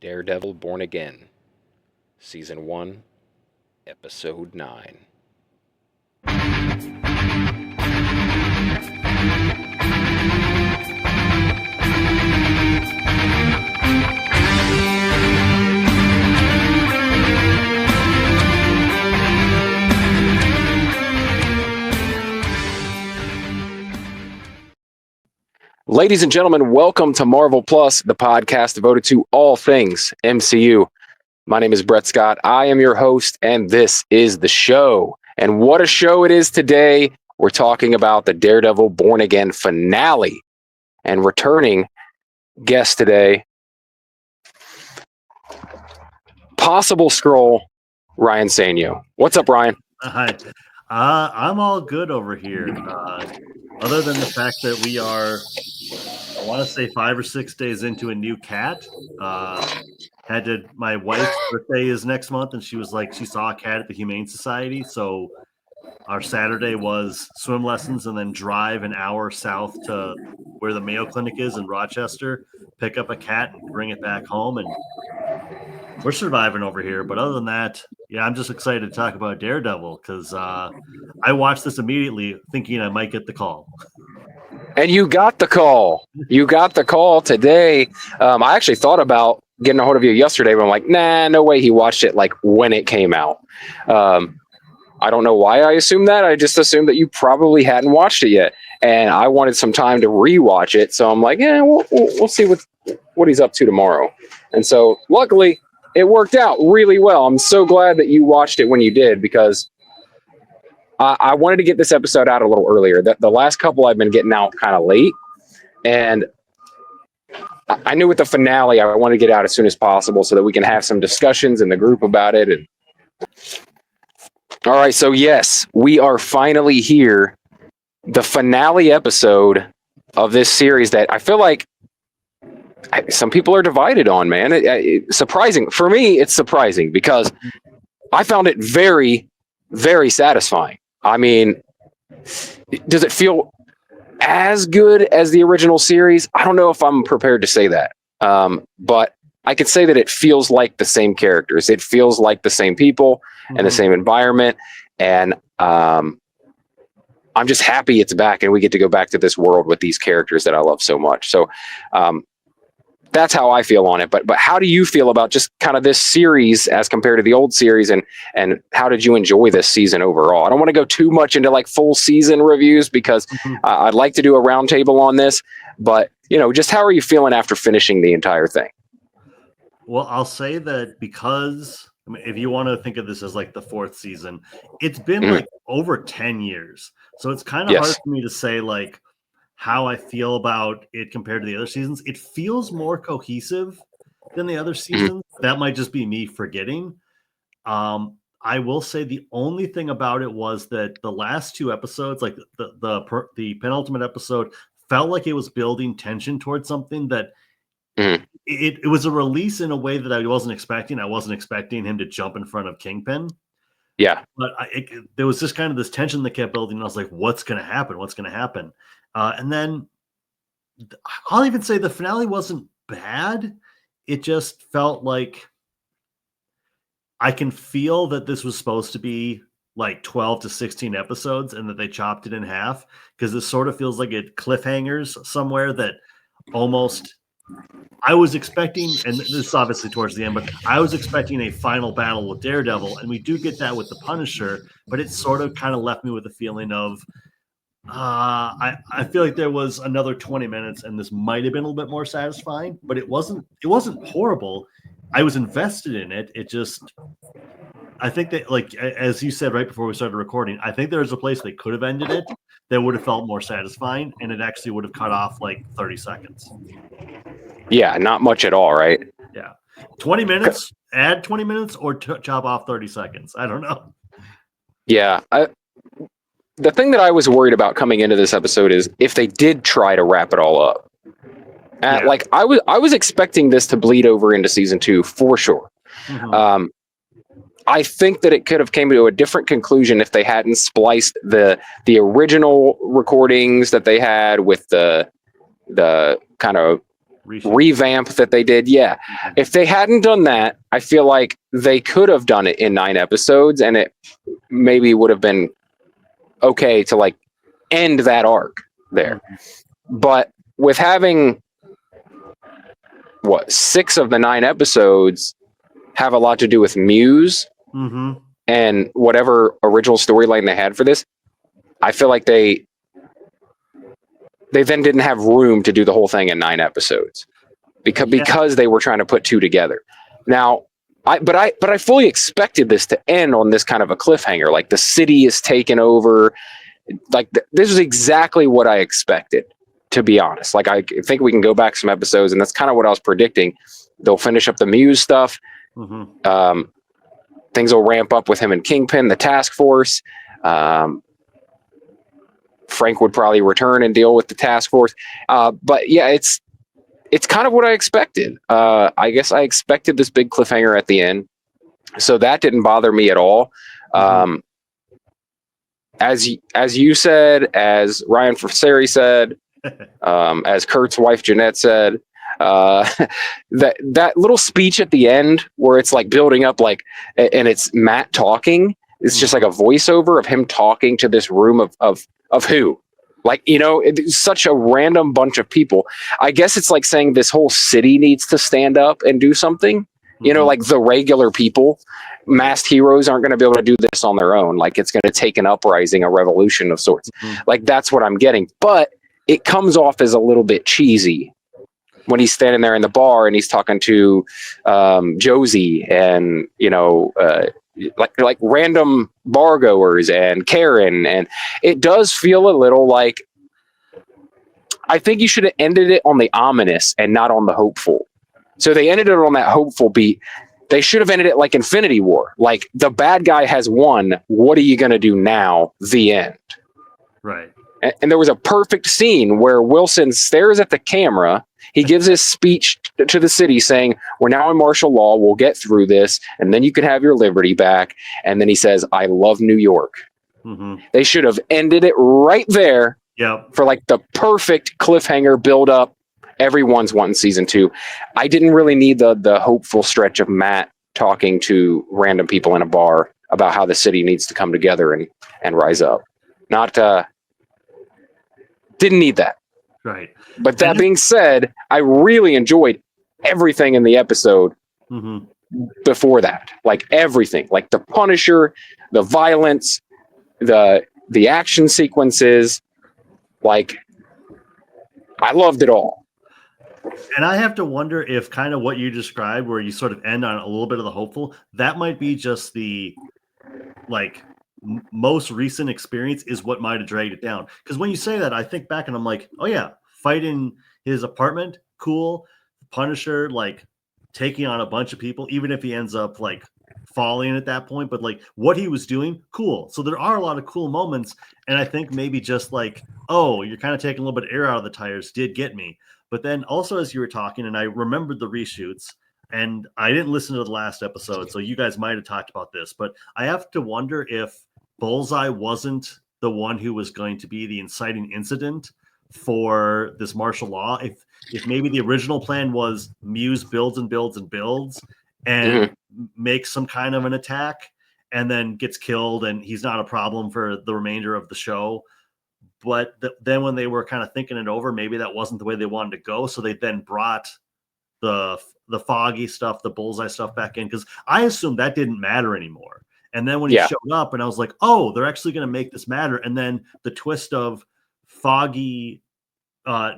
Daredevil Born Again, Season 1, Episode 9. Ladies and gentlemen, welcome to Marvel Plus, the podcast devoted to all things MCU. My name is Brett Scott. I am your host, and this is the show. And what a show it is today. We're talking about the Daredevil Born Again finale. And returning guest today, possible Skrull, Ryan Sainio. What's up, Ryan? Hi. I'm all good over here. Other than the fact that we are, I want to say 5 or 6 days into a new cat. My wife's birthday is next month, and she was like, she saw a cat at the Humane Society. So our Saturday was swim lessons and then drive an hour south to where the Mayo Clinic is in Rochester, pick up a cat and bring it back home. And we're surviving over here. But other than that, yeah, I'm just excited to talk about Daredevil because I watched this immediately thinking I might get the call. And you got the call. You got the call today. I actually thought about getting a hold of you yesterday, but I'm like, nah, no way he watched it like when it came out. I don't know why I assumed that. I just assumed that you probably hadn't watched it yet. And I wanted some time to rewatch it. So I'm like, yeah, we'll see what he's up to tomorrow. And so luckily, it worked out really well. I'm so glad that you watched it when you did because I wanted to get this episode out a little earlier. The last couple I've been getting out kind of late. And I knew with the finale, I wanted to get out as soon as possible so that we can have some discussions in the group about it. And all right, so yes, we are finally here. The finale episode of this series that I feel like some people are divided on, man. Surprising. For me, it's surprising because I found it very, very satisfying. I mean, does it feel as good as the original series? I don't know if I'm prepared to say that. But I could say that it feels like the same characters. It feels like the same people and the same environment. And I'm just happy it's back and we get to go back to this world with these characters that I love so much. So that's how I feel on it. But how do you feel about just kind of this series as compared to the old series? And how did you enjoy this season overall? I don't want to go too much into like full season reviews because I'd like to do a roundtable on this. But, just how are you feeling after finishing the entire thing? Well, I'll say that because if you want to think of this as like the fourth season, it's been like over 10 years. So it's kind of hard for me to say like how I feel about it compared to the other seasons. It feels more cohesive than the other seasons. That might just be me forgetting. I will say the only thing about it was that the last two episodes, like the penultimate episode, felt like it was building tension towards something that it was a release in a way that I wasn't expecting. I wasn't expecting him to jump in front of Kingpin. Yeah. But there was just kind of this tension that kept building. And I was like, what's going to happen? What's going to happen? And then I'll even say the finale wasn't bad. It just felt like I can feel that this was supposed to be like 12 to 16 episodes and that they chopped it in half because this sort of feels like it cliffhangers somewhere that almost I was expecting, and this is obviously towards the end, but I was expecting a final battle with Daredevil, and we do get that with the Punisher, but it sort of kind of left me with a feeling of I feel like there was another 20 minutes and this might have been a little bit more satisfying, but it wasn't horrible. I was invested in it. It just, I think that, like, as you said right before we started recording, I think there was a place they could have ended it that would have felt more satisfying, and it actually would have cut off like 30 seconds. Yeah, not much at all, right? Yeah. 20 minutes, add 20 minutes or chop off 30 seconds. I don't know. Yeah. The thing that I was worried about coming into this episode is if they did try to wrap it all up. Like I was expecting this to bleed over into season 2 for sure. I think that it could have came to a different conclusion if they hadn't spliced the original recordings that they had with the kind of revamp that they did. Yeah. If they hadn't done that, I feel like they could have done it in 9 episodes and it maybe would have been okay to like end that arc there. But with having 6 of the 9 episodes have a lot to do with Muse and whatever original storyline they had for this, I feel like they then didn't have room to do the whole thing in 9 episodes because they were trying to put 2 together. Now, I fully expected this to end on this kind of a cliffhanger, like the city is taken over. Like this is exactly what I expected, to be honest. Like I think we can go back some episodes, and that's kind of what I was predicting. They'll finish up the Muse stuff. Things will ramp up with him and Kingpin, the task force. Frank would probably return and deal with the task force. But yeah, it's kind of what I expected. I guess I expected this big cliffhanger at the end, so that didn't bother me at all. As you said, as Ryan Frasseri said, as Kurt's wife Jeanette said, that little speech at the end where it's like building up, like, and it's Matt talking. It's just like a voiceover of him talking to this room of who, like, you know, it's such a random bunch of people. I guess it's like saying this whole city needs to stand up and do something. You know, like the regular people, masked heroes aren't going to be able to do this on their own. Like it's going to take an uprising, a revolution of sorts. Like that's what I'm getting. But it comes off as a little bit cheesy when he's standing there in the bar and he's talking to Josie and, you know, like random bar goers and Karen. And it does feel a little like, I think you should have ended it on the ominous and not on the hopeful. So they ended it on that hopeful beat. They should have ended it like Infinity War. Like the bad guy has won. What are you going to do now? The end. Right. And there was a perfect scene where Wilson stares at the camera. He gives his speech to the city saying, we're now in martial law. We'll get through this. And then you can have your liberty back. And then he says, I love New York. They should have ended it right there for like the perfect cliffhanger build up. Everyone's wanting season 2. I didn't really need the hopeful stretch of Matt talking to random people in a bar about how the city needs to come together and rise up. Didn't need that. Right. But that being said, I really enjoyed everything in the episode before that. Like everything, like the Punisher, the violence, the action sequences. Like I loved it all. And I have to wonder if kind of what you described, where you sort of end on a little bit of the hopeful, that might be just the like most recent experience is what might have dragged it down. Because when you say that, I think back and I'm like, oh yeah, fight in his apartment, cool. Punisher, like taking on a bunch of people, even if he ends up like falling at that point, but like what he was doing, cool. So there are a lot of cool moments. And I think maybe just like, oh, you're kind of taking a little bit of air out of the tires did get me. But then also as you were talking, and I remembered the reshoots, and I didn't listen to the last episode, so you guys might have talked about this, but I have to wonder if Bullseye wasn't the one who was going to be the inciting incident for this martial law. If maybe the original plan was Muse builds and builds and builds and makes some kind of an attack and then gets killed and he's not a problem for the remainder of the show. But then when they were kind of thinking it over, maybe that wasn't the way they wanted to go. So they then brought the Foggy stuff, the Bullseye stuff back in, because I assumed that didn't matter anymore. And then when he showed up and I was like, oh, they're actually going to make this matter. And then the twist of Foggy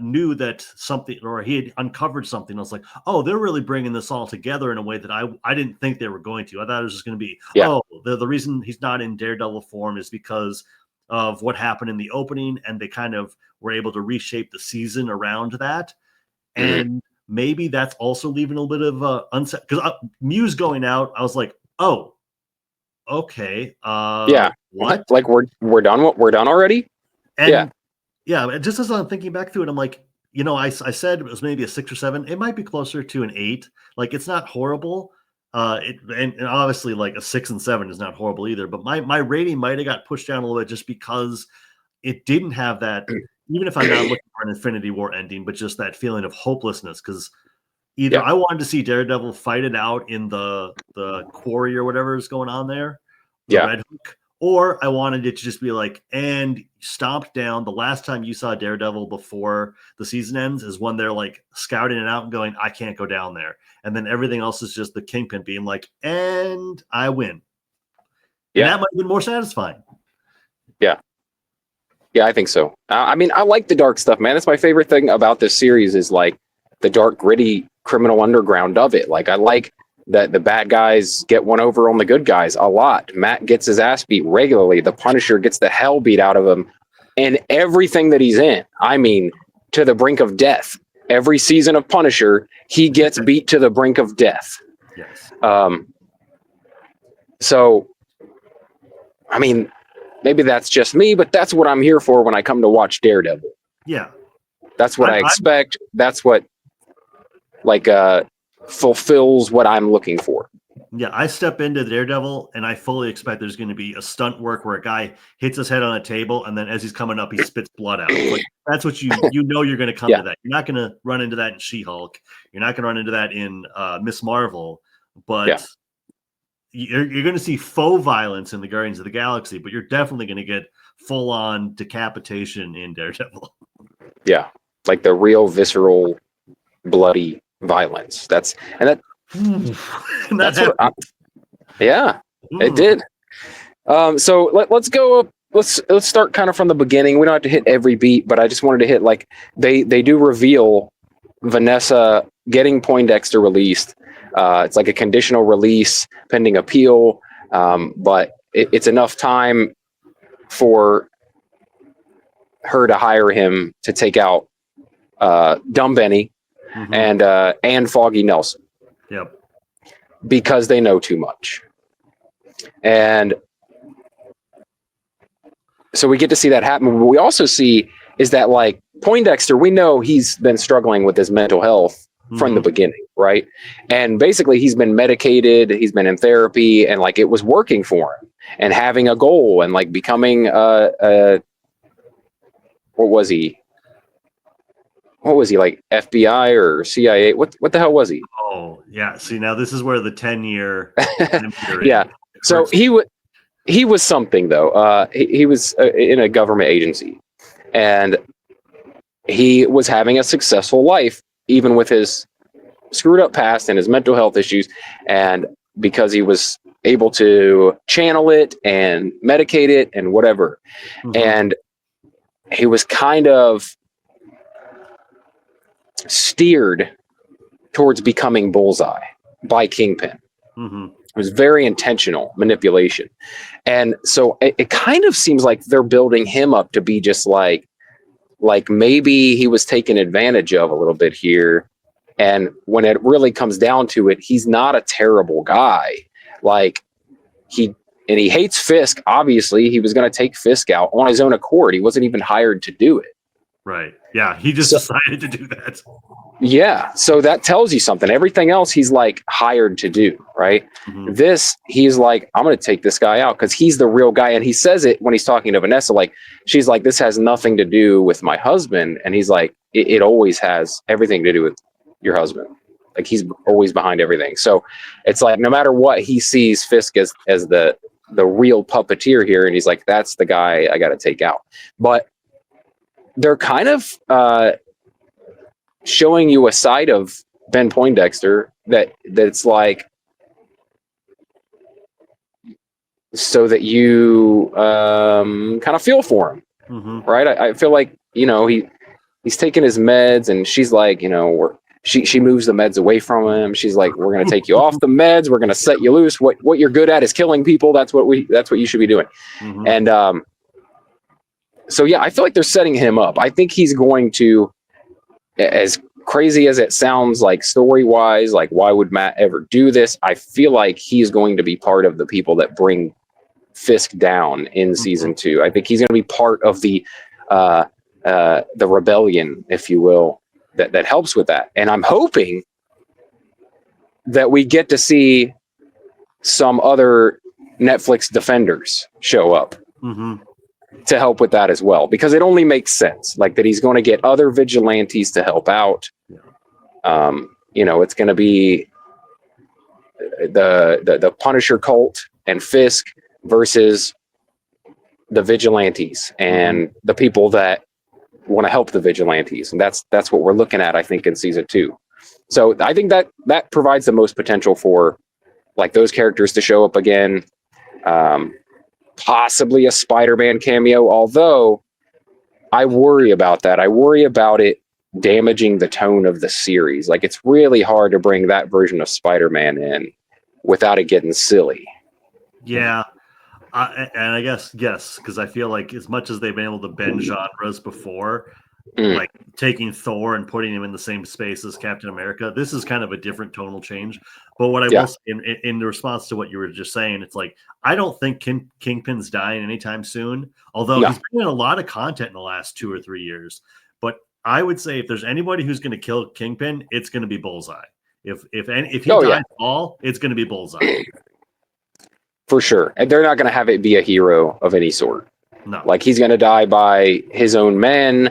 knew that something, or he had uncovered something. I was like, oh, they're really bringing this all together in a way that I didn't think they were going to. I thought it was just going to be, the reason he's not in Daredevil form is because of what happened in the opening, and they kind of were able to reshape the season around that. And maybe that's also leaving a little bit of unset, because Muse going out, I was like, oh, okay. What? Like we're done. We're done already. And just as I'm thinking back through it, I'm like, you know, I said it was maybe a 6 or 7. It might be closer to an 8. Like it's not horrible. And obviously like a 6 and 7 is not horrible either, but my rating might have got pushed down a little bit just because it didn't have that even if I'm not looking for an Infinity War ending, but just that feeling of hopelessness, because either I wanted to see Daredevil fight it out in the quarry or whatever is going on there, the Red Hook, or I wanted it to just be like, and stomped down. The last time you saw Daredevil before the season ends is when they're like scouting it out and going, I can't go down there. And then everything else is just the Kingpin being like, and I win. And that might have been more satisfying. Yeah. Yeah, I think so. I mean, I like the dark stuff, man. That's my favorite thing about this series is like the dark, gritty criminal underground of it. Like I like that the bad guys get one over on the good guys a lot. Matt gets his ass beat regularly. The Punisher gets the hell beat out of him in everything that he's in. I mean, to the brink of death. Every season of Punisher, he gets beat to the brink of death. Yes. So, I mean, maybe that's just me, but that's what I'm here for when I come to watch Daredevil. Yeah. That's what I expect. That's what fulfills what I'm looking for. Yeah, I step into Daredevil and I fully expect there's going to be a stunt work where a guy hits his head on a table and then as he's coming up, he spits blood out. Like, that's what you're going to come to that. You're not going to run into that in She-Hulk. You're not going to run into that in Miss Marvel, but you're going to see faux violence in the Guardians of the Galaxy, but you're definitely going to get full-on decapitation in Daredevil. Yeah, like the real visceral, bloody violence. That's what it did. So let's go. Let's start kind of from the beginning. We don't have to hit every beat, but I just wanted to hit like they do reveal Vanessa getting Poindexter released. It's like a conditional release pending appeal, but it's enough time for her to hire him to take out Dumb Benny and Foggy Nelson. Yep. Because they know too much. And so we get to see that happen. What we also see is that like Poindexter, we know he's been struggling with his mental health from the beginning, right? And basically he's been medicated, he's been in therapy, and like it was working for him and having a goal and like becoming what was he? What was he, like FBI or CIA? What the hell was he? Oh, yeah. See, now this is where the 10-year So he was something though. He was in a government agency, and he was having a successful life even with his screwed up past and his mental health issues, and because he was able to channel it and medicate it and whatever. And he was kind of steered towards becoming Bullseye by Kingpin. It was very intentional manipulation. And so it kind of seems like they're building him up to be just like maybe he was taken advantage of a little bit here. And when it really comes down to it, he's not a terrible guy. Like he hates Fisk. Obviously, he was going to take Fisk out on his own accord. He wasn't even hired to do it. Right. Yeah. He just decided to do that. Yeah. So that tells you something. Everything else he's like hired to do, right? This, he's like, I'm going to take this guy out because he's the real guy. And he says it when he's talking to Vanessa, like, she's like, this has nothing to do with my husband. And he's like, it always has everything to do with your husband. Like he's always behind everything. So it's like, no matter what, he sees Fisk as the real puppeteer here. And he's like, that's the guy I got to take out. But they're kind of showing you a side of Ben Poindexter that's like, so that you kind of feel for him, right? I feel like, he's taking his meds, and she's like, she moves the meds away from him. She's like, we're going to take you off the meds. We're going to set you loose. What you're good at is killing people. That's what you should be doing. And so, yeah, I feel like they're setting him up. I think he's going to, as crazy as it sounds, like story-wise, like why would Matt ever do this? I feel like he's going to be part of the people that bring Fisk down in season 2. I think he's going to be part of the rebellion, if you will, that helps with that. And I'm hoping that we get to see some other Netflix defenders show up. to help with that as well, because it only makes sense, like that he's going to get other vigilantes to help out. It's going to be the Punisher cult and Fisk versus the vigilantes and the people that want to help the vigilantes, and that's what we're looking at, I think, in season 2. So I think that provides the most potential for like those characters to show up again. Possibly a Spider-Man cameo, although I worry about that. I worry about it damaging the tone of the series. Like, it's really hard to bring that version of Spider-Man in without it getting silly. Yeah. And I guess, yes, because I feel like as much as they've been able to bend genres before, like taking Thor and putting him in the same space as Captain America, this is kind of a different tonal change. But what I will say in response to what you were just saying, it's like, I don't think Kingpin's dying anytime soon, although he's been in a lot of content in the last 2 or 3 years. But I would say if there's anybody who's going to kill Kingpin, it's going to be Bullseye. If he dies at all, it's going to be Bullseye. For sure. And they're not going to have it be a hero of any sort. No. Like, he's going to die by his own men,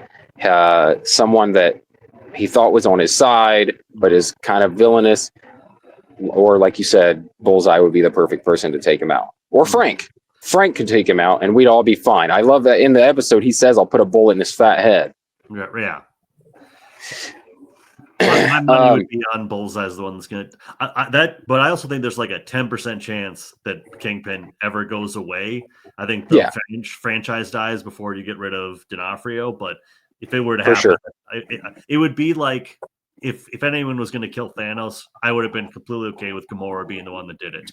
someone that he thought was on his side, but is kind of villainous. Or, like you said, Bullseye would be the perfect person to take him out. Or Frank. Frank could take him out, and we'd all be fine. I love that in the episode he says, "I'll put a bullet in his fat head." Yeah. My money would be on Bullseye as the one that's going to but I also think there's like a 10% chance that Kingpin ever goes away. I think the franchise dies before you get rid of D'Onofrio, but if it were to happen, it would be like if anyone was going to kill Thanos, I would have been completely okay with Gamora being the one that did it.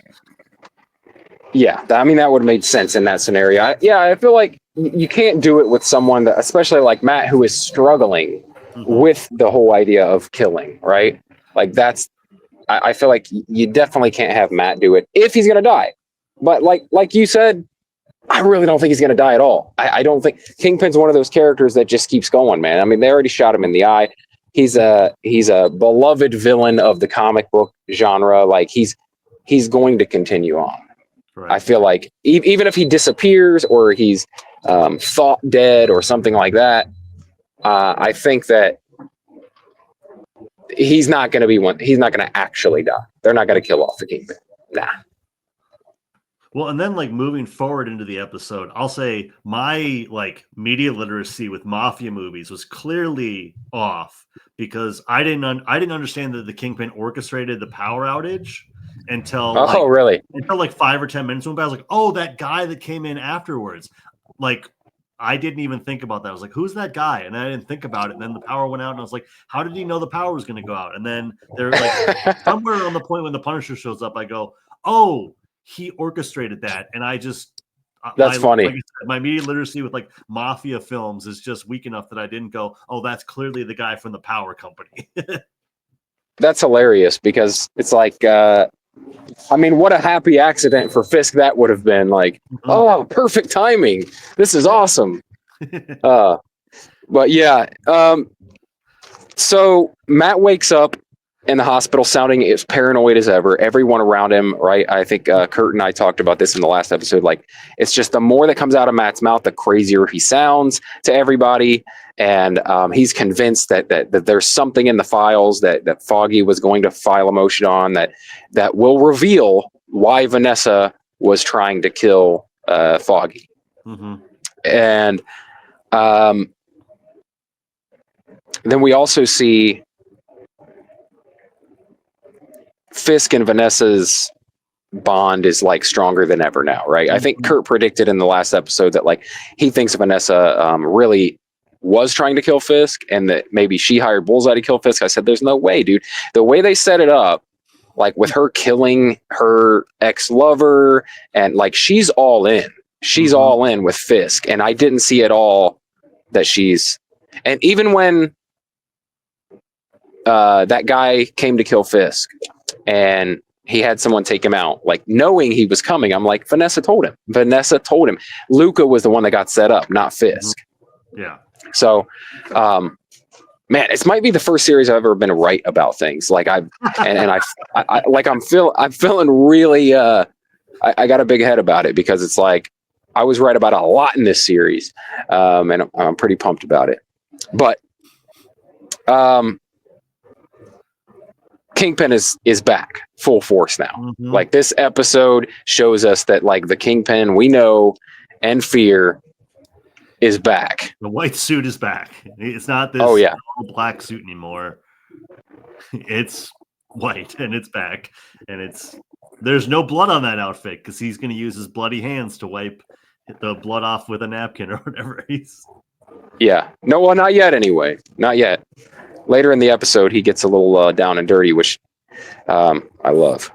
Yeah, I mean, that would have made sense in that scenario. I feel like you can't do it with someone that, especially like Matt, who is struggling with the whole idea of killing, right? Like, I feel like you definitely can't have Matt do it if he's going to die. But like you said, I really don't think he's going to die at all. I don't think Kingpin's one of those characters that just keeps going, man. I mean, they already shot him in the eye. He's a beloved villain of the comic book genre. Like, he's going to continue on. Right. I feel like even if he disappears or he's thought dead or something like that, I think that he's not going to be one. He's not going to actually die. They're not going to kill off the Kingpin. Nah. Well, and then like moving forward into the episode, I'll say my like media literacy with mafia movies was clearly off because I didn't understand that the Kingpin orchestrated the power outage until until like 5 or 10 minutes went by. I was like, oh, that guy that came in afterwards. Like, I didn't even think about that. I was like, who's that guy? And I didn't think about it. And then the power went out, and I was like, how did he know the power was going to go out? And then they're like, somewhere on the point when the Punisher shows up, I go, oh, he orchestrated that. And I just, that's funny. Like I said, my media literacy with like mafia films is just weak enough that I didn't go, oh, that's clearly the guy from the power company. That's hilarious because it's like, I mean, what a happy accident for Fisk that would have been. Like, oh, perfect timing. This is awesome. But yeah. So Matt wakes up in the hospital sounding as paranoid as ever. Everyone around him, right? I think Kurt and I talked about this in the last episode. Like, it's just the more that comes out of Matt's mouth, the crazier he sounds to everybody. And he's convinced that there's something in the files that Foggy was going to file a motion on that will reveal why Vanessa was trying to kill Foggy. And then we also see Fisk and Vanessa's bond is like stronger than ever now, right? I think Kurt predicted in the last episode that like he thinks Vanessa really was trying to kill Fisk and that maybe she hired Bullseye to kill Fisk. I said, there's no way, dude. The way they set it up, like with her killing her ex-lover and like she's all in. She's all in with Fisk. And I didn't see at all that she's, and even when that guy came to kill Fisk and he had someone take him out, like knowing he was coming, I'm like, Vanessa told him. Luca was the one that got set up, not Fisk. Yeah. So, man, it might be the first series I've ever been right about things. Like I'm feeling really, I got a big head about it because it's like, I was right about a lot in this series, and I'm pretty pumped about it. But Kingpin is back full force now. Mm-hmm. Like, this episode shows us that, like, the Kingpin we know and fear is back. The white suit is back. It's not this black suit anymore. It's white and it's back, and there's no blood on that outfit because he's going to use his bloody hands to wipe the blood off with a napkin or whatever. No, well, not yet anyway. Not yet. Later in the episode, he gets a little down and dirty, which I love.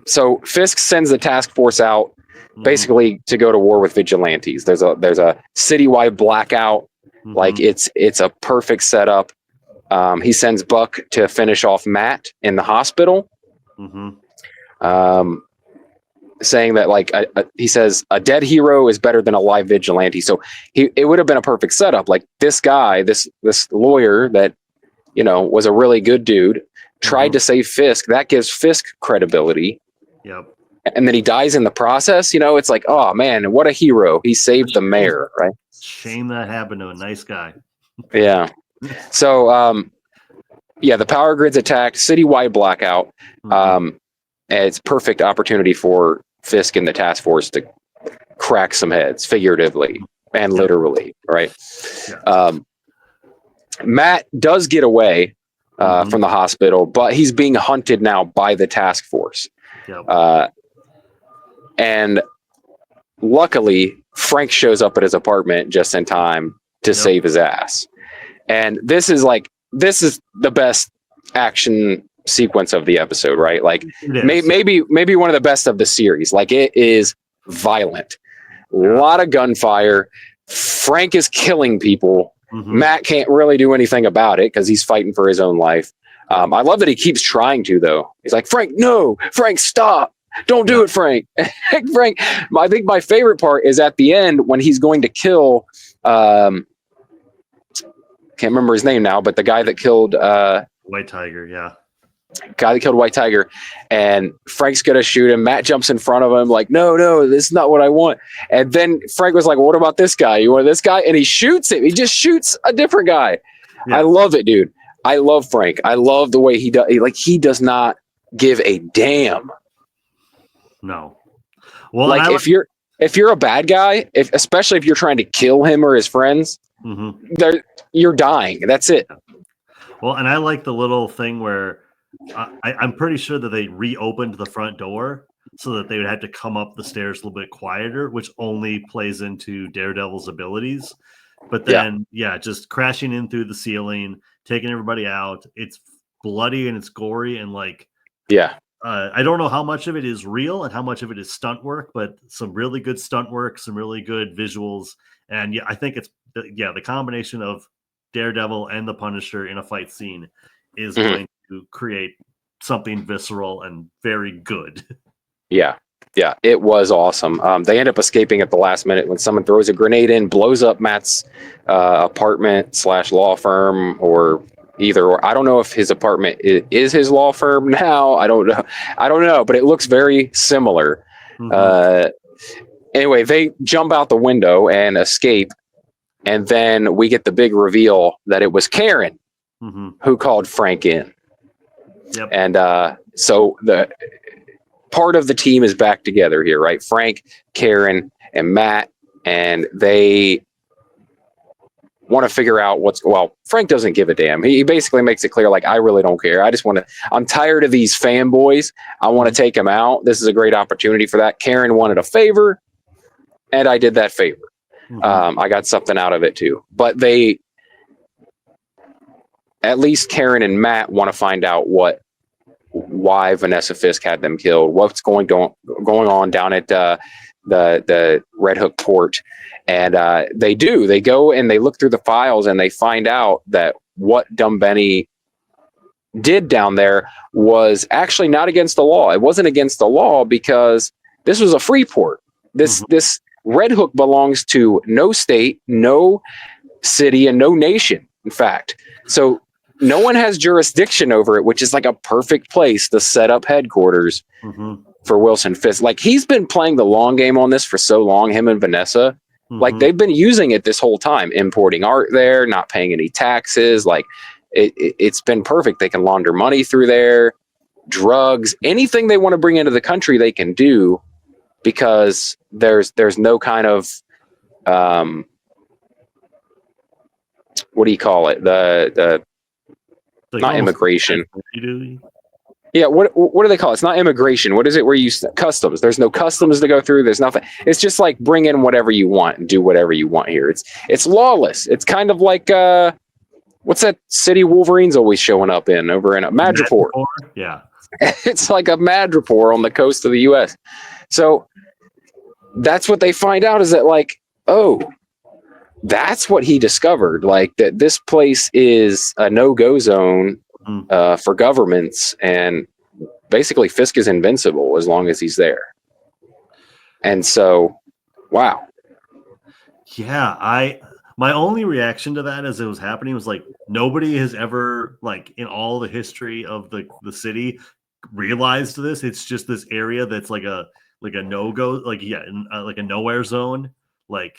So Fisk sends the task force out basically to go to war with vigilantes. There's a citywide blackout. Mm-hmm. Like, it's a perfect setup. He sends Buck to finish off Matt in the hospital. Mm-hmm. Saying that, like, he says a dead hero is better than a live vigilante. So it would have been a perfect setup. Like, this guy, this lawyer that, you know, was a really good dude, tried to save Fisk. That gives Fisk credibility. Yep. And then he dies in the process. You know, it's like, oh man, what a hero. He saved the mayor, right? Shame that happened to a nice guy. Yeah. So, the power grid's attacked, citywide blackout. And it's perfect opportunity for Fisk and the task force to crack some heads, figuratively and literally, right? Yeah. Matt does get away from the hospital, but he's being hunted now by the task force. Yep. And luckily, Frank shows up at his apartment just in time to save his ass. And this is the best action sequence of the episode, right? Like, maybe one of the best of the series. Like, it is violent, a lot of gunfire. Frank is killing people. Matt can't really do anything about it because he's fighting for his own life. I love that he keeps trying to, though. He's like, Frank, no, Frank, stop. Don't do it, Frank. Frank, I think my favorite part is at the end when he's going to kill, can't remember his name now, but the guy that killed White Tiger, guy that killed White Tiger, and Frank's gonna shoot him. Matt jumps in front of him like, no, this is not what I want. And then Frank was like, what about this guy? You want this guy? And he shoots him. He just shoots a different guy. I love it, dude. I love Frank. I love the way he does. Like, he does not give a damn. No. Well, like, if you're a bad guy, especially if you're trying to kill him or his friends, you're dying. That's it. Well, and I like the little thing where I'm pretty sure that they reopened the front door so that they would have to come up the stairs a little bit quieter, which only plays into Daredevil's abilities. But then, just crashing in through the ceiling, taking everybody out. It's bloody and it's gory and like, I don't know how much of it is real and how much of it is stunt work, but some really good stunt work, some really good visuals. And I think it's the combination of Daredevil and the Punisher in a fight scene is going to create something visceral and very good. Yeah, it was awesome. They end up escaping at the last minute when someone throws a grenade in, blows up Matt's apartment / law firm, or either or. I don't know if his apartment is his law firm now. I don't know, but it looks very similar. Anyway, they jump out the window and escape, and then we get the big reveal that it was Karen who called Frank in. Yep. And so the part of the team is back together here, right? Frank, Karen, and Matt, and they want to figure out Frank doesn't give a damn. He basically makes it clear, like, I really don't care. I'm tired of these fanboys. I want to take them out. This is a great opportunity for that. Karen wanted a favor, and I did that favor. I got something out of it too. But at least Karen and Matt want to find out why Vanessa Fisk had them killed, what's going on down at the Red Hook port. And they go and they look through the files and they find out that what Dumb Benny did down there was actually not against the law. It wasn't against the law because this was a free port. This Red Hook belongs to no state, no city, and no nation, in fact. So no one has jurisdiction over it, which is like a perfect place to set up headquarters. for Wilson Fisk. Like, he's been playing the long game on this for so long, him and Vanessa. Like, they've been using it this whole time, importing art there, not paying any taxes. Like, it's been perfect. They can launder money through there, drugs, anything they want to bring into the country, they can do, because there's no kind of what do you call it? The like not immigration. Yeah, what do they call it? It's not immigration. What is it where you customs? There's no customs to go through. There's nothing. It's just like bring in whatever you want and do whatever you want here. It's lawless. It's kind of like what's that city Wolverine's always showing up in over in Madripoor? Yeah. It's like a Madripoor on the coast of the US. So that's what they find out, is that like, oh, that's what he discovered. Like, that this place is a no-go zone for governments, and basically Fisk is invincible as long as he's there. And so, wow. Yeah, my only reaction to that as it was happening was like, nobody has ever, like, in all the history of the city, realized this. It's just this area that's like a no-go, like, like a nowhere zone. Like,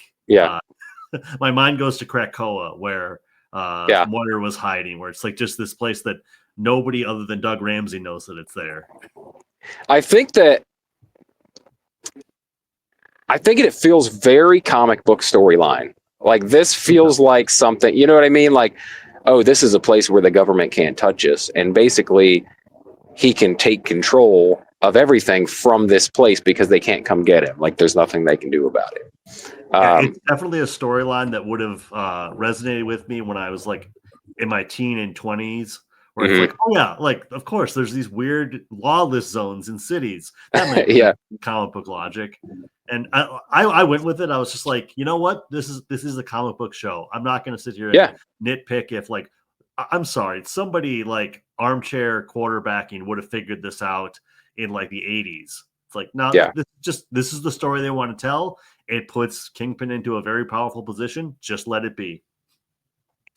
my mind goes to Krakoa, where Moira was hiding, where it's like just this place that nobody other than Doug Ramsey knows that it's there. I think it feels very comic book storyline. Like, this feels like something, you know what I mean? Like, oh, this is a place where the government can't touch us, and basically he can take control of everything from this place because they can't come get him. Like, there's nothing they can do about it. It's definitely a storyline that would have resonated with me when I was like in my teen and 20s, where it's like, oh yeah, like, of course there's these weird lawless zones in cities. That makes comic book logic. And I went with it. I was just like, you know what? This is a comic book show. I'm not going to sit here and nitpick if, like, I'm sorry, somebody like armchair quarterbacking would have figured this out in like the 80s. It's like, no, this is the story they want to tell. It puts Kingpin into a very powerful position. Just let it be.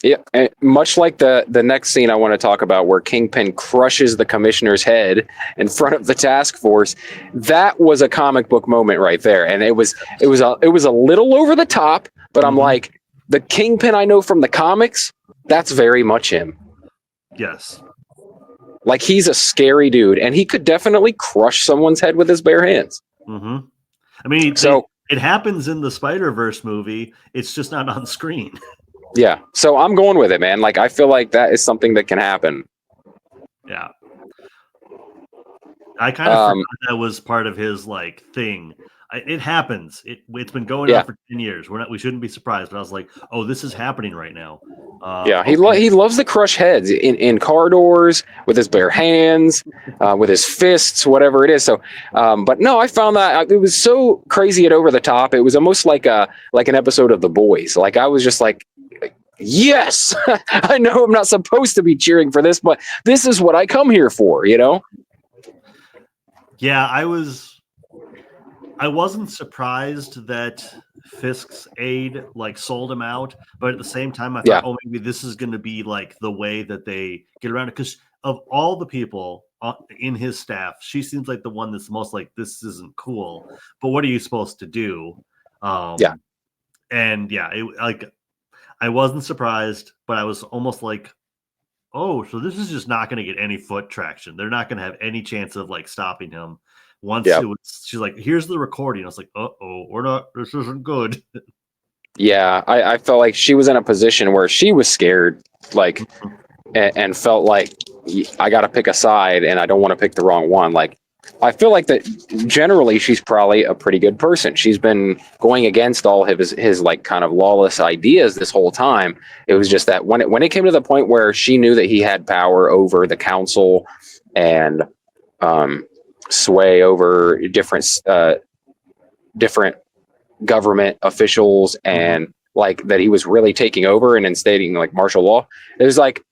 Yeah, and much like the next scene I want to talk about, where Kingpin crushes the commissioner's head in front of the task force, that was a comic book moment right there, and it was a little over the top, but I'm like, the Kingpin I know from the comics, that's very much him. Yes, like, he's a scary dude, and he could definitely crush someone's head with his bare hands. I mean, it happens in the Spider-Verse movie. It's just not on screen. Yeah, so I'm going with it, man. Like, I feel like that is something that can happen. Yeah. I kind of forgot that was part of his, like, thing. It happens. It's been going on for 10 years. We shouldn't be surprised. But I was like, oh, this is happening right now. He loves to crush heads in corridors with his bare hands, with his fists, whatever it is. So, but no, I found that it was so crazy and over the top. It was almost like an episode of The Boys. Like, I was just like, yes, I know I'm not supposed to be cheering for this, but this is what I come here for, you know? Yeah, I wasn't surprised that Fisk's aide like sold him out, but at the same time, I thought, oh, maybe this is going to be like the way that they get around it. Because of all the people in his staff, she seems like the one that's most like, this isn't cool. But what are you supposed to do? And I wasn't surprised, but I was almost like, oh, so this is just not going to get any foot traction. They're not going to have any chance of like stopping him. Once she's like, here's the recording. I was like, this isn't good. Yeah, I felt like she was in a position where she was scared, like, and felt like, I got to pick a side and I don't want to pick the wrong one. Like, I feel like that generally she's probably a pretty good person. She's been going against all of his like kind of lawless ideas this whole time. It was just that when it came to the point where she knew that he had power over the council and sway over different government officials, and like that he was really taking over and instating like martial law, it was like,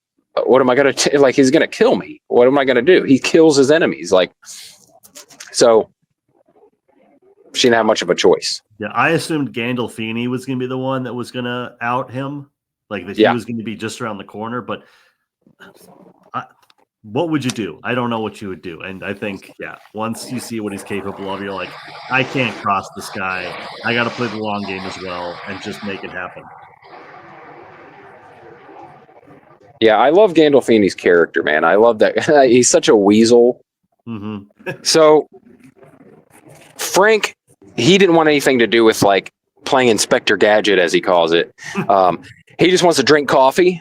what am I gonna like, he's gonna kill me, what am I gonna do? He kills his enemies. Like, so she didn't have much of a choice. Yeah, I assumed Gandolfini was gonna be the one that was gonna out him, like that he was gonna be just around the corner, but what would you do? I don't know what you would do. And I think, once you see what he's capable of, you're like, I can't cross this guy. I got to play the long game as well and just make it happen. Yeah, I love Gandolfini's character, man. I love that. He's such a weasel. Mm-hmm. So Frank, he didn't want anything to do with like playing Inspector Gadget, as he calls it. He just wants to drink coffee.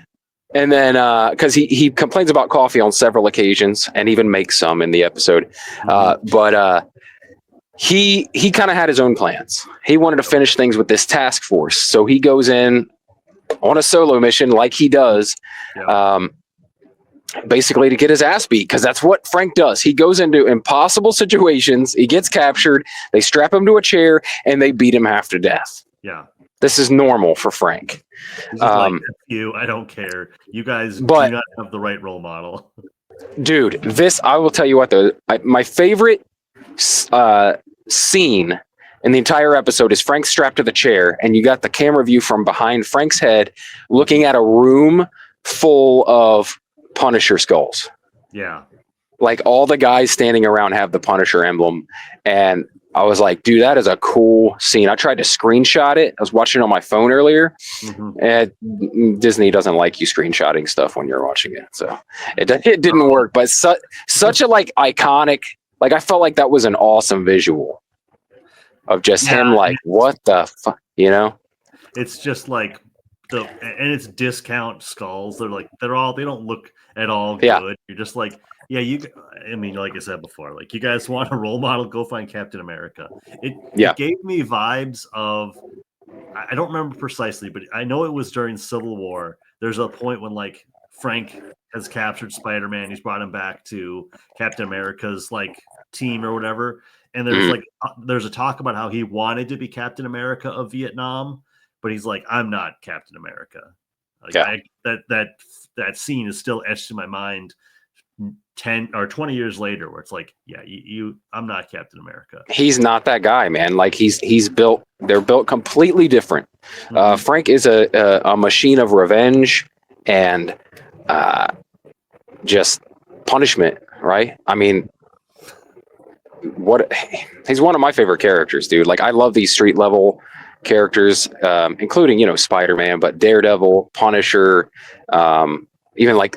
And then, because he complains about coffee on several occasions and even makes some in the episode. But he kind of had his own plans. He wanted to finish things with this task force. So he goes in on a solo mission like he does, basically to get his ass beat, because that's what Frank does. He goes into impossible situations. He gets captured. They strap him to a chair and they beat him half to death. Yeah. This is normal for Frank. Like, I don't care. You guys do not have the right role model. Dude, I will tell you what, though. My favorite scene in the entire episode is Frank strapped to the chair, and you got the camera view from behind Frank's head looking at a room full of Punisher skulls. Yeah. Like all the guys standing around have the Punisher emblem, and I was like, dude, that is a cool scene. I tried to screenshot it. I was watching it on my phone earlier, and Disney doesn't like you screenshotting stuff when you're watching it, so it didn't work. But such a like iconic, like I felt like that was an awesome visual of just him, like what the fuck, you know? It's just like and it's discount skulls. They don't look at all good. Yeah. You're just like, I mean, like I said before, like you guys want a role model, go find Captain America. It gave me vibes of, I don't remember precisely, but I know it was during Civil War. There's a point when like Frank has captured Spider-Man. He's brought him back to Captain America's like team or whatever. And there's a talk about how he wanted to be Captain America of Vietnam, but he's like, I'm not Captain America. Like that scene is still etched in my mind 10 or 20 years later, where it's like, I'm not Captain America. He's not that guy, man. Like they're built completely different. Frank is a machine of revenge and just punishment, right? I mean, he's one of my favorite characters, dude. Like I love these street level characters, including, Spider-Man, but Daredevil, Punisher, even like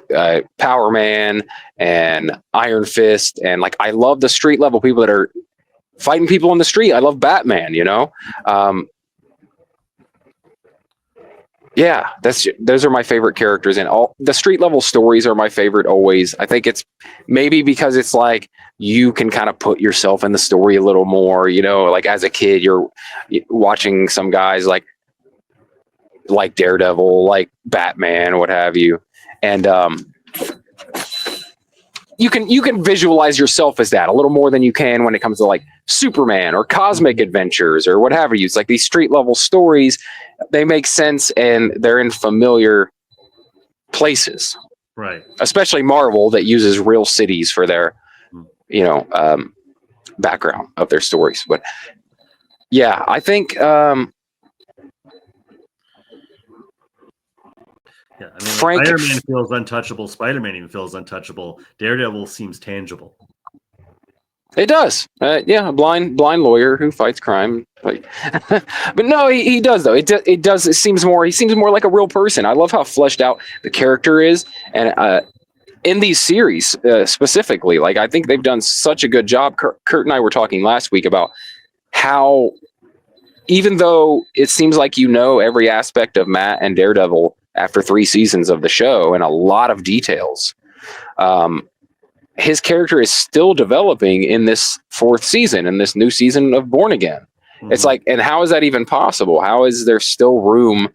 Power Man and Iron Fist. And like, I love the street level people that are fighting people in the street. I love Batman, those are my favorite characters, and all the street level stories are my favorite always. I think it's maybe because it's like you can kind of put yourself in the story a little more, like as a kid, you're watching some guys like Daredevil, like Batman, what have you. And you can visualize yourself as that a little more than you can when it comes to like Superman or Cosmic Adventures or what have you. It's like these street level stories, they make sense and they're in familiar places, right? Especially Marvel, that uses real cities for their background of their stories. But yeah, I think Frank, Iron Man feels untouchable. Spider-Man even feels untouchable. Daredevil seems tangible. It does. A blind lawyer who fights crime. But no, he does though. It does. He seems more like a real person. I love how fleshed out the character is, and in these series specifically, like I think they've done such a good job. Kurt and I were talking last week about how, even though it seems like every aspect of Matt and Daredevil after 3 seasons of the show and a lot of details, his character is still developing in this 4th season, in this new season of Born Again. It's like, and how is that even possible? How is there still room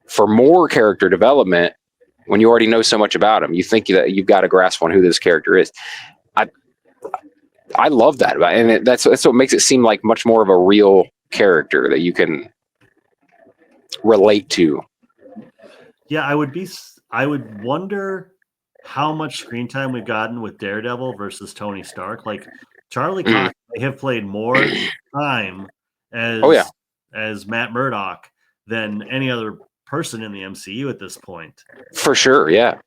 for more character development when you already know so much about him? You think that you've got a grasp on who this character is. I love that, and that's what makes it seem like much more of a real character that you can relate to. Yeah, I would wonder how much screen time we've gotten with Daredevil versus Tony Stark. Like Charlie Cox may have played more time as Matt Murdock than any other person in the MCU at this point. For sure, yeah.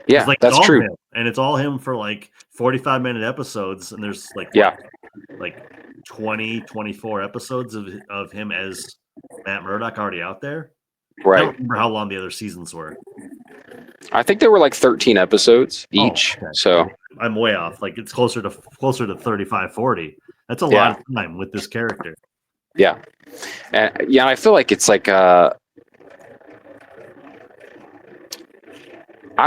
Yeah, like, that's true. him, and it's all him for like 45-minute episodes, and there's like like 20, 24 episodes of him as Matt Murdock already out there. Right. I don't remember how long the other seasons were. I think there were like 13 episodes each. Okay. So I'm way off. Like it's closer to 35, 40. That's a lot of time with this character. Yeah. And I feel like it's like I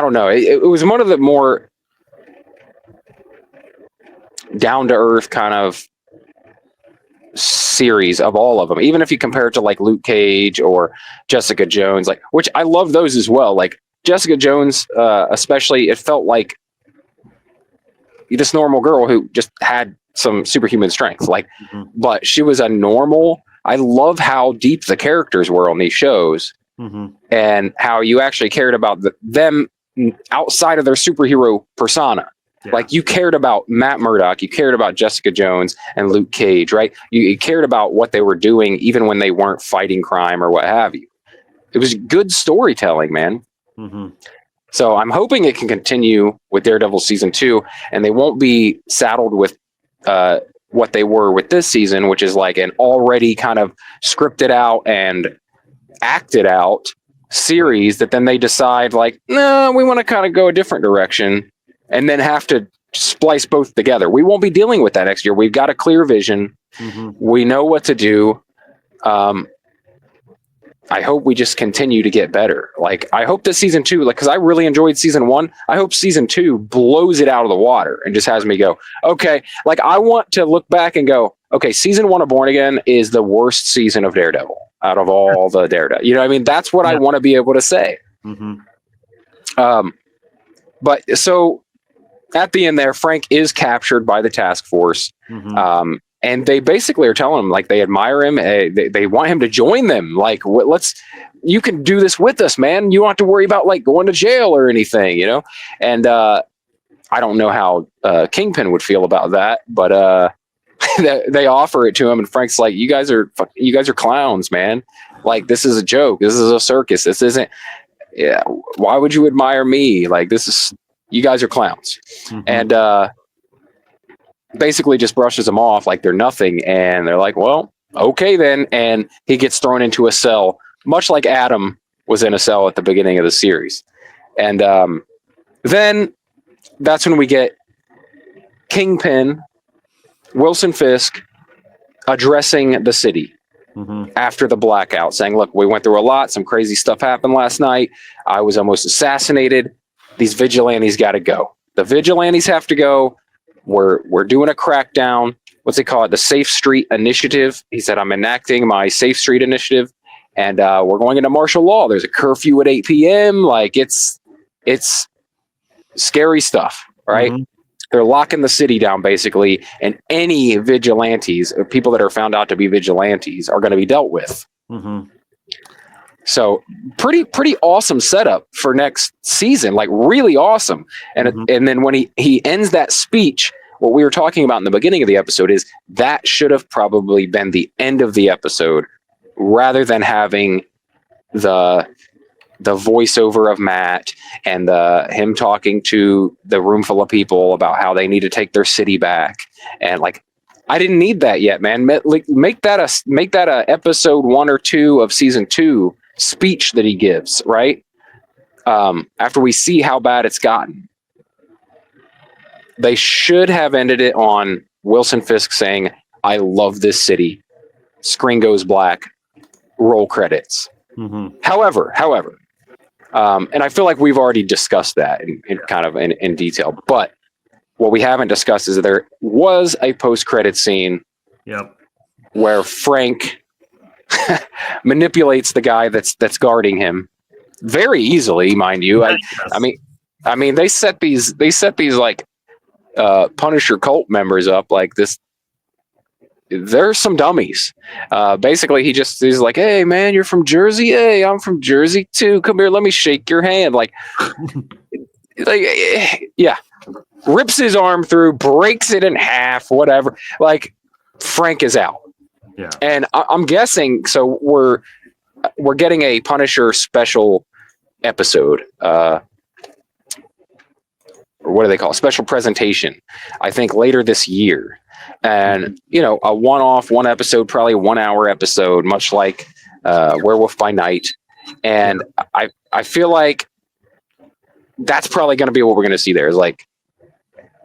don't know. It was one of the more down to earth kind of series of all of them. Even if you compare it to like Luke Cage or Jessica Jones, like, which I love those as well. Like Jessica Jones, especially, it felt like this normal girl who just had some superhuman strength. Like, but she was a normal. I love how deep the characters were on these shows, and how you actually cared about them outside of their superhero persona. Yeah. Like you cared about Matt Murdock, you cared about Jessica Jones and Luke Cage, right? You cared about what they were doing, even when they weren't fighting crime or what have you. It was good storytelling, man. So I'm hoping it can continue with Daredevil season 2, and they won't be saddled with what they were with this season, which is like an already kind of scripted out and acted out series that then they decide like, no, we want to kind of go a different direction, and then have to splice both together. We won't be dealing with that next year. We've got a clear vision. We know what to do. I hope we just continue to get better. Like, I hope that season 2, like, because I really enjoyed season 1. I hope season 2 blows it out of the water and just has me go, okay. Like, I want to look back and go, okay, season 1 of Born Again is the worst season of Daredevil out of all the Daredevil. You know what I mean? That's what I want to be able to say. But so at the end there, Frank is captured by the task force. And they basically are telling him, like, they admire him. They want him to join them. Like, you can do this with us, man. You don't have to worry about like going to jail or anything, you know? And I don't know how Kingpin would feel about that, but they offer it to him, and Frank's like, you guys are clowns, man. Like, this is a joke. This is a circus. This isn't, why would you admire me? Like, you guys are clowns. And basically just brushes them off like they're nothing, and they're like, well, okay then. And he gets thrown into a cell, much like Adam was in a cell at the beginning of the series. And then that's when we get Kingpin, Wilson Fisk, addressing the city after the blackout, saying, look, we went through a lot. Some crazy stuff happened last night. I was almost assassinated. These vigilantes got to go. The vigilantes have to go. We're doing a crackdown. What's it called? The Safe Street Initiative. He said, I'm enacting my Safe Street Initiative, and we're going into martial law. There's a curfew at 8 p.m. Like, it's scary stuff, right? They're locking the city down, basically, and any vigilantes, or people that are found out to be vigilantes, are going to be dealt with. So pretty awesome setup for next season, like really awesome. And and then when he ends that speech, what we were talking about in the beginning of the episode is that should have probably been the end of the episode, rather than having the voiceover of Matt and him talking to the room full of people about how they need to take their city back. And like, I didn't need that yet, man. Make that a episode 1 or 2 of season 2 speech that he gives, right? After we see how bad it's gotten. They should have ended it on Wilson Fisk saying, I love this city. Screen goes black. Roll credits. However, and I feel like we've already discussed that in detail, but what we haven't discussed is that there was a post-credit scene where Frank manipulates the guy that's guarding him very easily, mind you. I mean, they set these like Punisher cult members up like this. There's some dummies. Basically, he's like, hey man, you're from Jersey. Hey, I'm from Jersey too. Come here, let me shake your hand. Like, yeah, rips his arm through, breaks it in half, whatever. Like, Frank is out. Yeah, and I'm guessing. So we're getting a Punisher special episode. what do they call it? Special presentation, I think later this year. And, a one-off, one episode, probably a 1 hour episode, much like Werewolf by Night. And I feel like that's probably going to be what we're going to see there, is like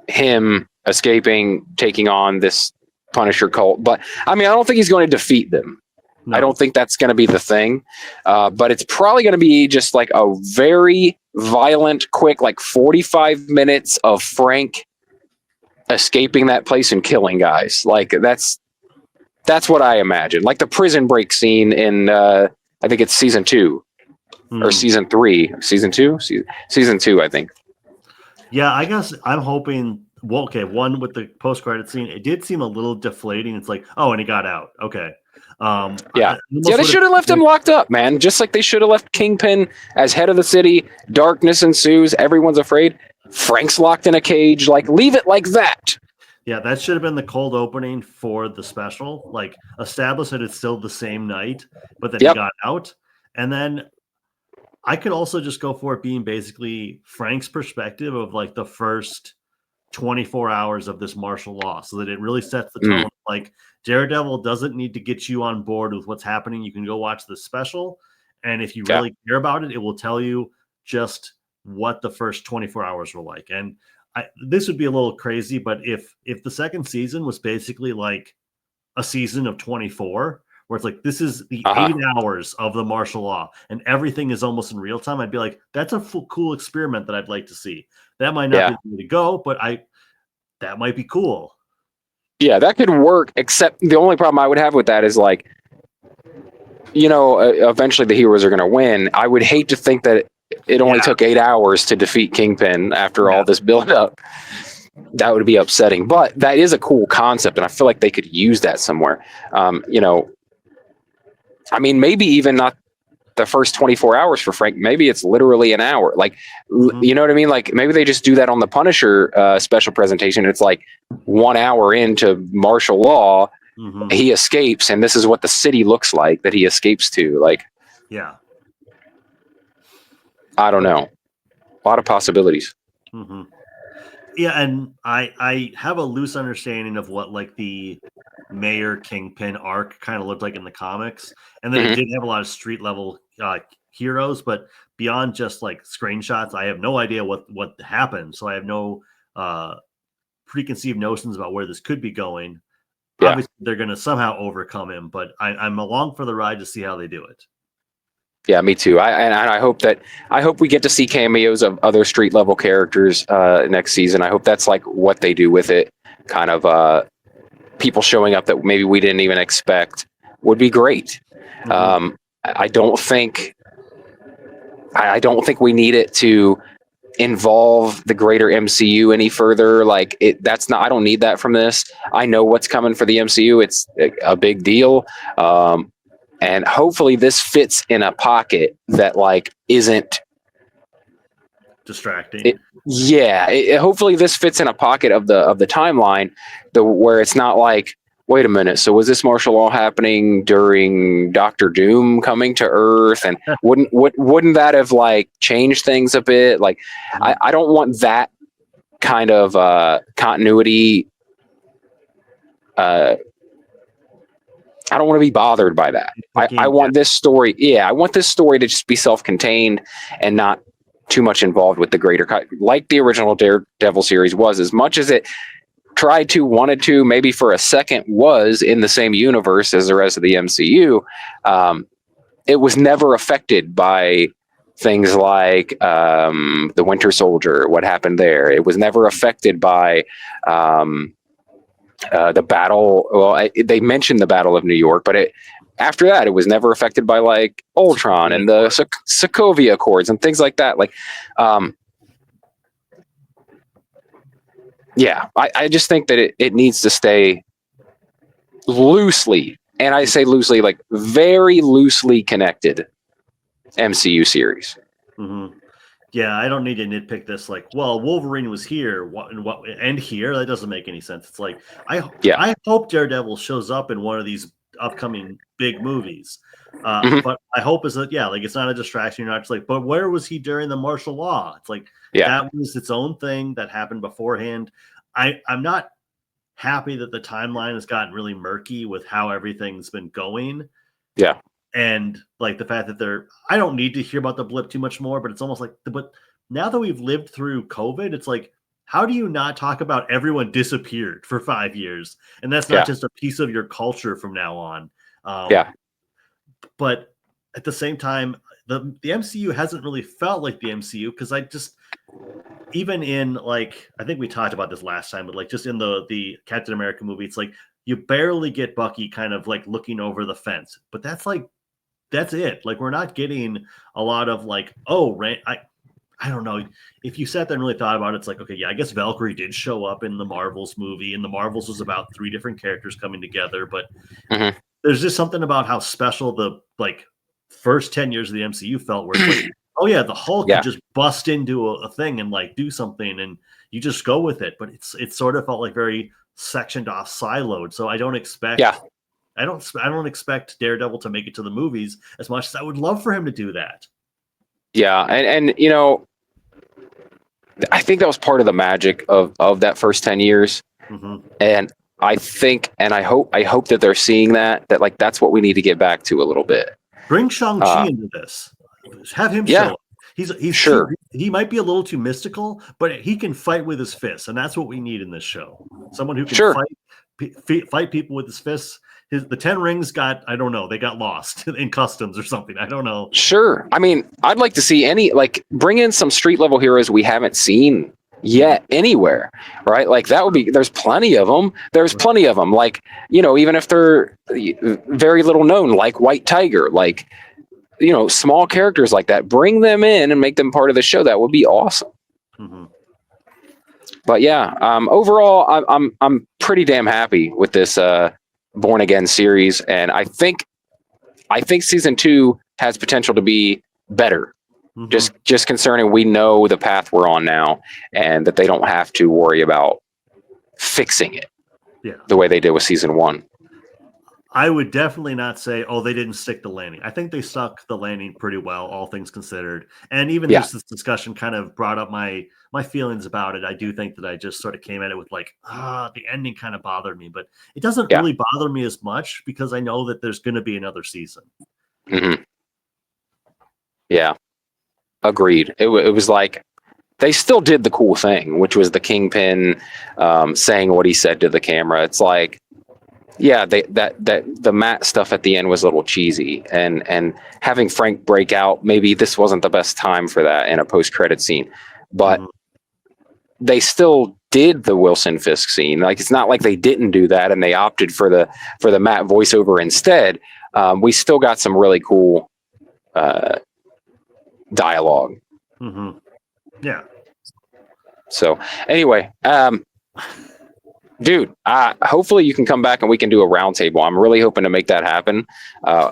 him escaping, taking on this Punisher cult. But I mean, I don't think he's going to defeat them. No. I don't think that's going to be the thing. But it's probably going to be just like a very violent, quick, like 45 minutes of Frank escaping that place and killing guys. Like that's what I imagine. Like the prison break scene in I think it's season 2 or season 3, season 2, season 2, I think. Yeah, I guess I'm hoping. Well, okay, one with the post-credit scene, it did seem a little deflating. It's like, oh, and he got out. Okay. They should have left him locked up, man. Just like they should have left Kingpin as head of the city. Darkness ensues. Everyone's afraid. Frank's locked in a cage. Like, leave it like that. Yeah, that should have been the cold opening for the special. Like, establish that it's still the same night, but then he got out. And then I could also just go for it being basically Frank's perspective of like the first 24 hours of this martial law, so that it really sets the tone. Like, Daredevil doesn't need to get you on board with what's happening. You can go watch the special, and if you really care about it, it will tell you just what the first 24 hours were like. And this would be a little crazy, but if the second season was basically like a season of 24, where it's like, this is the 8 hours of the martial law and everything is almost in real time, I'd be like, that's a cool experiment that I'd like to see. That might not be the way to go, but that might be cool. Yeah, that could work, except the only problem I would have with that is like, eventually the heroes are going to win. I would hate to think that it only took 8 hours to defeat Kingpin after all this build-up. That would be upsetting, but that is a cool concept, and I feel like they could use that somewhere. I mean, maybe even not the first 24 hours for Frank. Maybe it's literally an hour. Like, you know what I mean? Like, maybe they just do that on the Punisher special presentation. It's like 1 hour into martial law, he escapes, and this is what the city looks like that he escapes to. Like, I don't know. A lot of possibilities. Yeah, and I have a loose understanding of what like the Mayor Kingpin arc kind of looked like in the comics, and then it did have a lot of street level heroes, but beyond just like screenshots, I have no idea what happened. So I have no preconceived notions about where this could be going. Obviously, they're going to somehow overcome him, but I'm along for the ride to see how they do it. Yeah, me too. I hope we get to see cameos of other street level characters next season. I hope that's like what they do with it. Kind of people showing up that maybe we didn't even expect would be great. I don't think we need it to involve the greater MCU any further. Like I don't need that from this. I know what's coming for the MCU. It's a big deal. And hopefully this fits in a pocket that like isn't distracting. Hopefully this fits in a pocket of the timeline, where it's not like, wait a minute, so was this martial law happening during Doctor Doom coming to Earth? And wouldn't that have like changed things a bit? Like, I don't want that kind of continuity. I don't want to be bothered by that. I want this story. Yeah, I want this story to just be self-contained and not too much involved with the greater, like the original Daredevil series was. As much as it wanted to, maybe for a second was in the same universe as the rest of the MCU, it was never affected by things like the Winter Soldier, what happened there. It was never affected by the battle. Well, they mentioned the Battle of New York, but after that, it was never affected by like Ultron and the Sokovia Accords and things like that. Like, I just think that it needs to stay loosely, and I say loosely, like very loosely connected MCU series. Yeah, I don't need to nitpick this. Like, well, Wolverine was here, and here. That doesn't make any sense. It's like I hope Daredevil shows up in one of these upcoming big movies. Mhm. But my hope is that, like, it's not a distraction. You're not just like, but where was he during the martial law? It's like, Yeah. that was its own thing that happened beforehand. I'm not happy that the timeline has gotten really murky with how everything's been going. Yeah. And like the fact that I don't need to hear about the blip too much more, but it's almost like, but now that we've lived through COVID, it's like, how do you not talk about everyone disappeared for 5 years? And that's not Yeah. just a piece of your culture from now on. Yeah. But at the same time, the MCU hasn't really felt like the MCU, because even in, like, I think we talked about this last time, but like just in the Captain America movie, it's like you barely get Bucky kind of like looking over the fence, but that's it. Like, we're not getting a lot of like, I don't know. If you sat there and really thought about it, it's like, okay, yeah, I guess Valkyrie did show up in the Marvels movie, and the Marvels was about 3 different characters coming together, but Mhm. there's just something about how special the like first 10 years of the MCU felt, where it's like, oh yeah, the Hulk Yeah. could just bust into a thing and like do something, and you just go with it. But it sort of felt like very sectioned off, siloed. So I don't expect Yeah. I don't expect Daredevil to make it to the movies as much as I would love for him to do that. Yeah. And I think that was part of the magic of that first 10 years. Mm-hmm. And I think, and I hope that they're seeing that like, that's what we need to get back to a little bit. Bring Shang-Chi into this. Have him Yeah. show up. He's Sure. he might be a little too mystical, but he can fight with his fists, and that's what we need in this show. Someone who can Sure. fight people with his fists. The 10 rings they got lost in customs or something. I don't know. Sure. I mean, I'd like to see bring in some street level heroes we haven't seen yet anywhere, right? Like, that would be, there's plenty of them. Like, even if they're very little known, like White Tiger, like, small characters like that, bring them in and make them part of the show. That would be awesome. Mm-hmm. But yeah, overall, I'm pretty damn happy with this Born Again series, and I think season 2 has potential to be better. Mm-hmm. Just concerning, we know the path we're on now, and that they don't have to worry about fixing it the way they did with season 1. I would definitely not say, oh, they didn't stick the landing. I think they stuck the landing pretty well, all things considered. And even this discussion kind of brought up my feelings about it. I do think that I just sort of came at it with like, the ending kind of bothered me, but it doesn't really bother me as much, because I know that there's going to be another season. Mm-hmm. Yeah, agreed. It was like, they still did the cool thing, which was the Kingpin saying what he said to the camera. It's like, yeah, the Matt stuff at the end was a little cheesy, and having Frank break out, maybe this wasn't the best time for that in a post-credit scene, but they still did the Wilson Fisk scene. Like, it's not like they didn't do that and they opted for the Matt voiceover instead. We still got some really cool dialogue. Mm-hmm. Yeah. So anyway, dude, hopefully you can come back and we can do a roundtable. I'm really hoping to make that happen.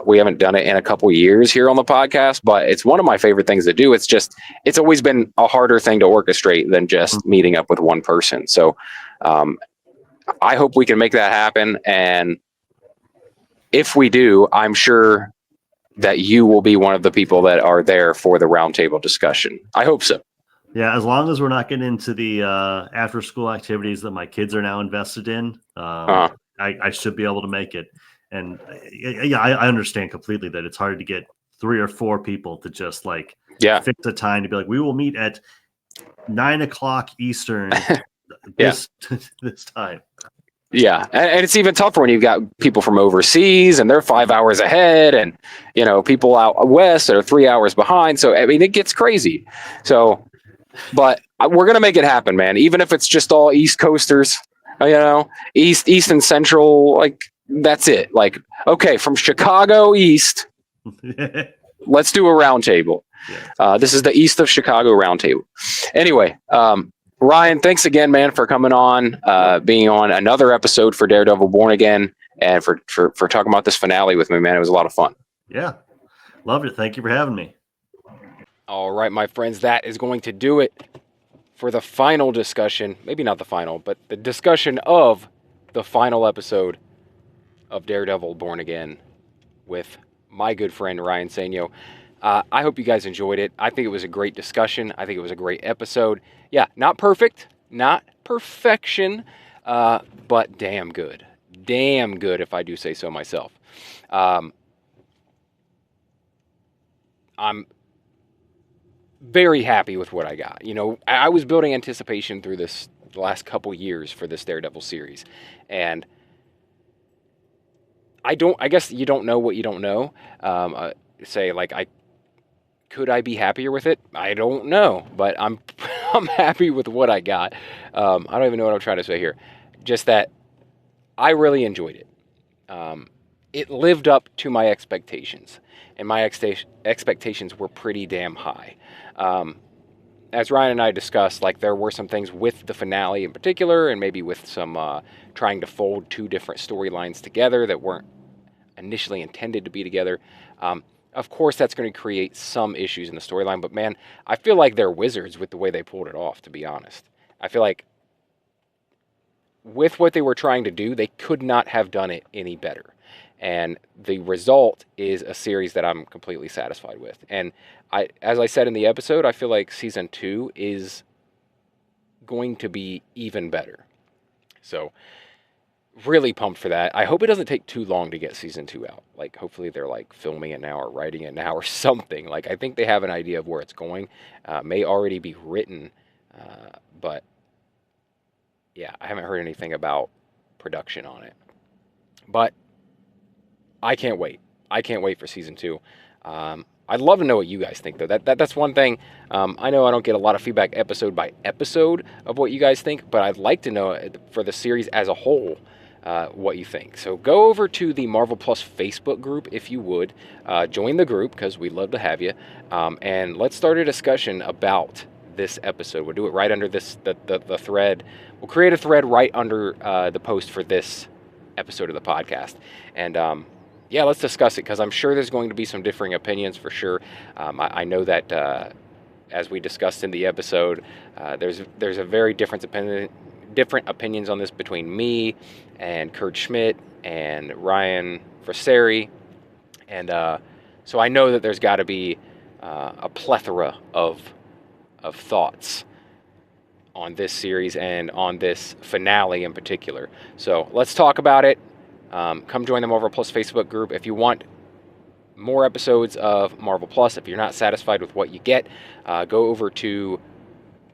We haven't done it in a couple years here on the podcast, but it's one of my favorite things to do. It's always been a harder thing to orchestrate than just meeting up with one person. So I hope we can make that happen. And if we do, I'm sure that you will be one of the people that are there for the roundtable discussion. I hope so. Yeah, as long as we're not getting into the after-school activities that my kids are now invested in, I should be able to make it. And yeah, I understand completely that it's hard to get 3 or 4 people to just fix a time to be like, we will meet at 9:00 Eastern this time. Yeah, and it's even tougher when you've got people from overseas and they're 5 hours ahead, and people out west that are 3 hours behind. So I mean, it gets crazy. So. But we're going to make it happen, man. Even if it's just all East Coasters, East and Central, like, that's it. Like, okay, from Chicago East, let's do a roundtable. This is the East of Chicago roundtable. Anyway, Ryan, thanks again, man, for coming on, being on another episode for Daredevil Born Again, and for talking about this finale with me, man. It was a lot of fun. Yeah, loved it. Thank you for having me. All right, my friends, that is going to do it for the final discussion. Maybe not the final, but the discussion of the final episode of Daredevil Born Again with my good friend Ryan Sainio. I hope you guys enjoyed it. I think it was a great discussion. I think it was a great episode. Yeah, not perfect, not perfection, but damn good. Damn good, if I do say so myself. I'm very happy with what I got. You know, I was building anticipation through the last couple years for this Daredevil series, and I guess you don't know what you don't know. Say like could I be happier with it? I don't know, but I'm I'm happy with what I got. I don't even know what I'm trying to say here. Just that I really enjoyed it. It lived up to my expectations, and my expectations were pretty damn high. As Ryan and I discussed, like there were some things with the finale in particular, and maybe with some trying to fold two different storylines together that weren't initially intended to be together. Of course, that's going to create some issues in the storyline, but man, I feel like they're wizards with the way they pulled it off, to be honest. I feel like with what they were trying to do, they could not have done it any better. And the result is a series that I'm completely satisfied with. And as I said in the episode, I feel like season 2 is going to be even better. So, really pumped for that. I hope it doesn't take too long to get season 2 out. Like, hopefully they're like filming it now or writing it now or something. Like, I think they have an idea of where it's going. May already be written, but yeah, I haven't heard anything about production on it. But I can't wait. I can't wait for season 2. I'd love to know what you guys think, though. That's one thing. I know I don't get a lot of feedback episode by episode of what you guys think, but I'd like to know for the series as a whole what you think. So go over to the Marvel Plus Facebook group if you would. Join the group because we'd love to have you. And let's start a discussion about this episode. We'll do it right under the thread. We'll create a thread right under the post for this episode of the podcast. And yeah, let's discuss it because I'm sure there's going to be some differing opinions for sure. I know that as we discussed in the episode, there's a very different opinions on this between me and Kurt Schmidt and Ryan Fraseri. And so I know that there's got to be a plethora of thoughts on this series and on this finale in particular. So let's talk about it. Come join the Marvel Plus Facebook group. If you want more episodes of Marvel Plus, if you're not satisfied with what you get, go over to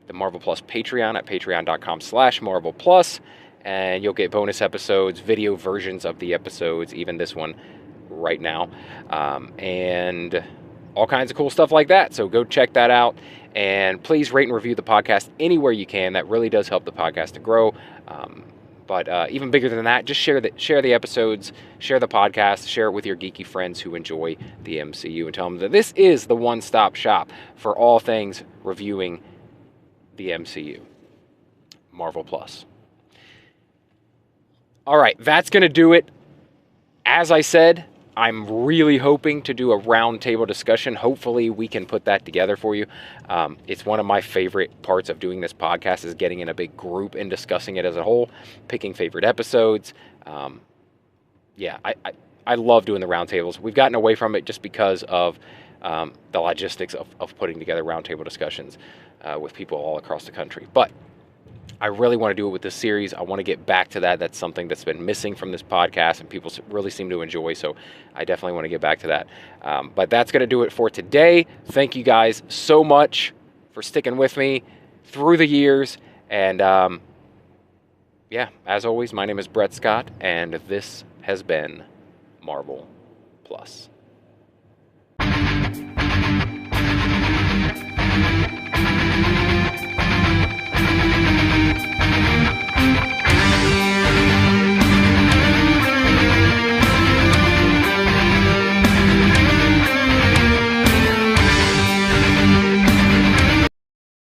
the Marvel Plus Patreon at patreon.com/Marvel Plus, and you'll get bonus episodes, video versions of the episodes, even this one right now, and all kinds of cool stuff like that. So go check that out, and please rate and review the podcast anywhere you can. That really does help the podcast to grow. But even bigger than that, just share the episodes, share the podcast, share it with your geeky friends who enjoy the MCU, and tell them that this is the one-stop shop for all things reviewing the MCU. Marvel Plus. All right, that's going to do it. As I said, I'm really hoping to do a roundtable discussion. Hopefully we can put that together for you. It's one of my favorite parts of doing this podcast is getting in a big group and discussing it as a whole, picking favorite episodes. Yeah, I love doing the roundtables. We've gotten away from it just because of the logistics of putting together roundtable discussions with people all across the country. But I really want to do it with this series. I want to get back to that. That's something that's been missing from this podcast and people really seem to enjoy. So I definitely want to get back to that. But that's going to do it for today. Thank you guys so much for sticking with me through the years. And yeah, as always, my name is Brett Scott, and this has been Marvel Plus.